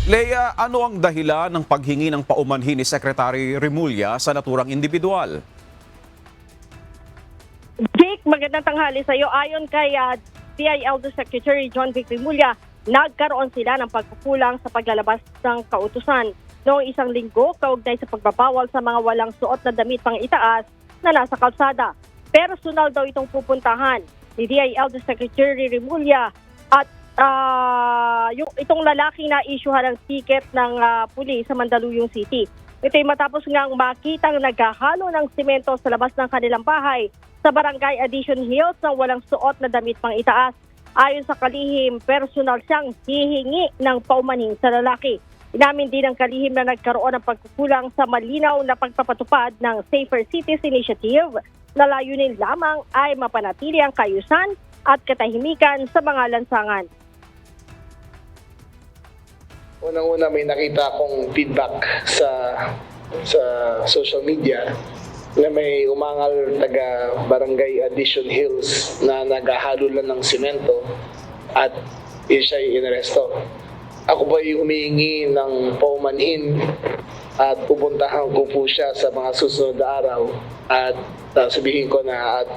Lea, ano ang dahilan ng paghingi ng paumanhin ni Secretary Remulla sa naturang individual? Jake, magandang tanghali sa iyo. Ayon kay DILG Secretary John Vic Remulla, nagkaroon sila ng pagkukulang sa paglalabas ng kautusan noong isang linggo kaugnay sa pagbabawal sa mga walang suot na damit pang itaas na nasa kalsada. Personal daw itong pupuntahan ni DILG Secretary Remulla at itong lalaking na isyuhan ng ticket ng pulis sa Mandaluyong City. Ito'y matapos ngang makitang naghahalo ng simento sa labas ng kanilang bahay sa Barangay Addition Hills ng walang suot na damit pang itaas. Ayon sa kalihim, personal siyang hihingi ng paumanhin sa lalaki. Inamin din ng kalihim na nagkaroon ng pagkukulang sa malinaw na pagpapatupad ng Safer Cities Initiative na layunin lamang ay mapanatili ang kaayusan at katahimikan sa mga lansangan. Unang-una may nakita akong feedback sa social media na may umangal taga Barangay Addition Hills na naghahalo lang ng simento at siya'y inaresto. Ako po ay humihingi ng paumanhin at pupuntahan ko po siya sa mga susunod na araw at sabihin ko na at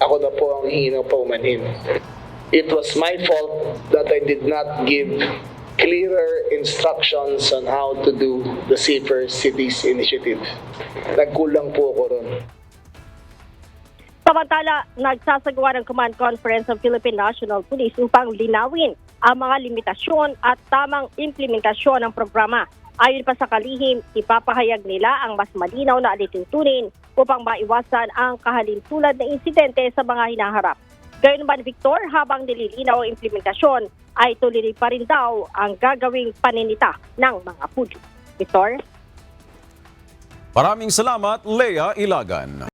ako na po ang hihingi ng paumanhin. It was my fault that I did not give clearer instructions on how to do the Safer Cities Initiative. Nagkulang po ako ron. Samantala, nagsasagawa ng Command Conference ng Philippine National Police upang linawin ang mga limitasyon at tamang implementasyon ng programa. Ayon pa sa kalihim, ipapahayag nila ang mas malinaw na alituntunin upang maiwasan ang kahalintulad na insidente sa mga hinaharap. Gayunman, Victor, habang nililinaw ang implementasyon, ay tuloy pa rin daw ang gagawing paninita ng mga pulis. Victor? Maraming salamat, Lea Ilagan.